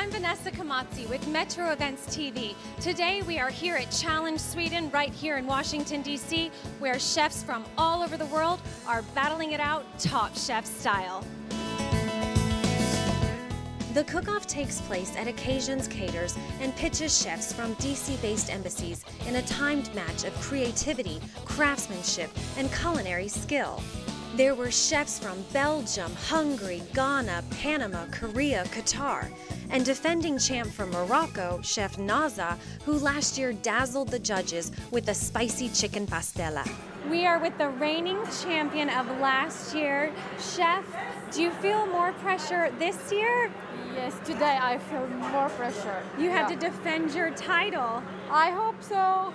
I'm Vanessa Kamazzi with Metro Events TV. Today we are here at Challenge Sweden, right here in Washington, D.C., where chefs from all over the world are battling it out Top Chef style. The cook-off takes place at Occasions Caters and pitches chefs from DC-based embassies in a timed match of creativity, craftsmanship, and culinary skill. There were chefs from Belgium, Hungary, Ghana, Panama, Korea, Qatar, and defending champ from Morocco, Chef Naza, who last year dazzled the judges with a spicy chicken pastela. We are with the reigning champion of last year. Chef, do you feel more pressure this year? Yes, today I feel more pressure. You had to defend your title. I hope so.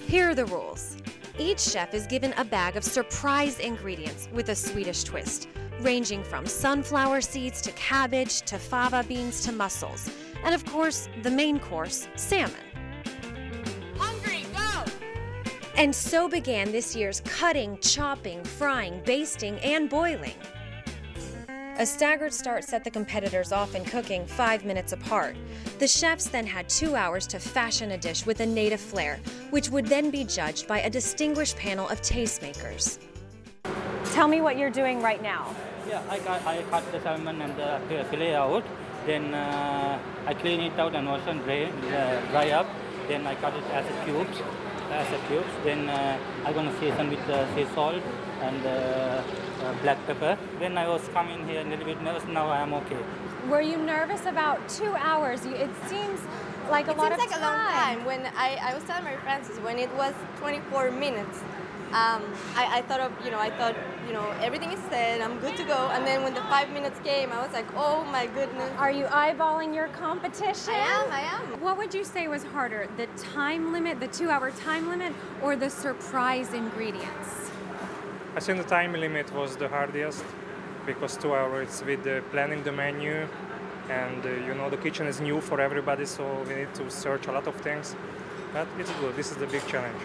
Here are the rules. Each chef is given a bag of surprise ingredients with a Swedish twist, ranging from sunflower seeds to cabbage to fava beans to mussels, and of course, the main course, salmon. Hungry, go! And so began this year's cutting, chopping, frying, basting, and boiling. A staggered start set the competitors off in cooking 5 minutes apart. The chefs then had 2 hours to fashion a dish with a native flair, which would then be judged by a distinguished panel of tastemakers. Tell me what you're doing right now. Yeah, I cut the salmon and the fillet out. Then I clean it out and wash and dry up. Then I cut it as a cubes. Then I'm gonna season with sea salt and black pepper. Then I was coming here a little bit nervous. Now I am okay. Were you nervous about 2 hours? It seems like a lot of time. It seems like a long time. When I was telling my friends, when it was 24 minutes, I thought everything is set, I'm good to go. And then when the 5 minutes came, I was like, oh my goodness. Are you eyeballing your competition? I am. What would you say was harder, the time limit, the 2 hour time limit, or the surprise ingredients? I think the time limit was the hardest because 2 hours with planning the menu, and the kitchen is new for everybody, so we need to search a lot of things. But it's good. This is the big challenge.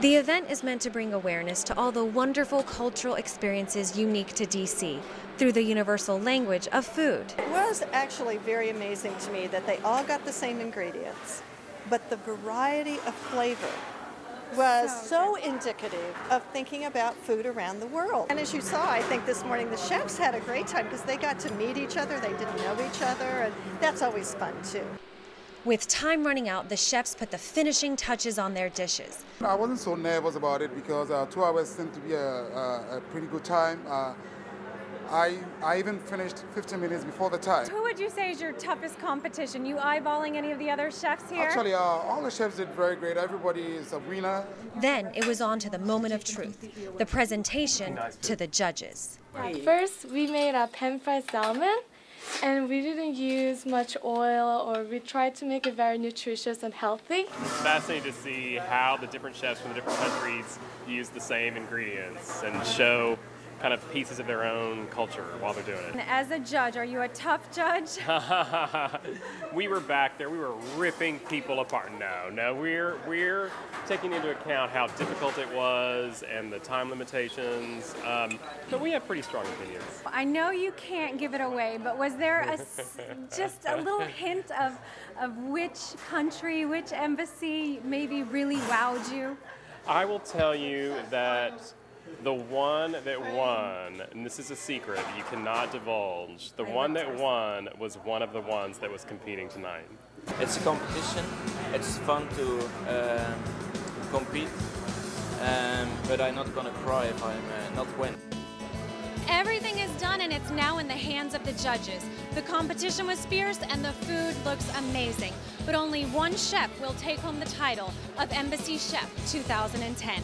The event is meant to bring awareness to all the wonderful cultural experiences unique to DC through the universal language of food. It was actually very amazing to me that they all got the same ingredients, but the variety of flavor was so indicative of thinking about food around the world. And as you saw, I think this morning the chefs had a great time because they got to meet each other, they didn't know each other, and that's always fun too. With time running out, the chefs put the finishing touches on their dishes. I wasn't so nervous about it because 2 hours seemed to be a pretty good time. I even finished 15 minutes before the time. Who would you say is your toughest competition? You eyeballing any of the other chefs here? Actually, all the chefs did very great. Everybody is a winner. Then it was on to the moment of truth, the presentation to the judges. First, we made a pan-fried salmon, and we didn't use much oil, or we tried to make it very nutritious and healthy. It's fascinating to see how the different chefs from the different countries use the same ingredients and show kind of pieces of their own culture while they're doing it. And as a judge, are you a tough judge? We were back there, we were ripping people apart. No, we're taking into account how difficult it was and the time limitations, but we have pretty strong opinions. I know you can't give it away, but was there just a little hint of which country, which embassy maybe really wowed you? I will tell you that the one that won, and this is a secret that you cannot divulge, the one that won was one of the ones that was competing tonight. It's a competition, it's fun to compete, but I'm not gonna cry if I'm not win. Everything is done and it's now in the hands of the judges. The competition was fierce and the food looks amazing, but only one chef will take home the title of Embassy Chef 2010.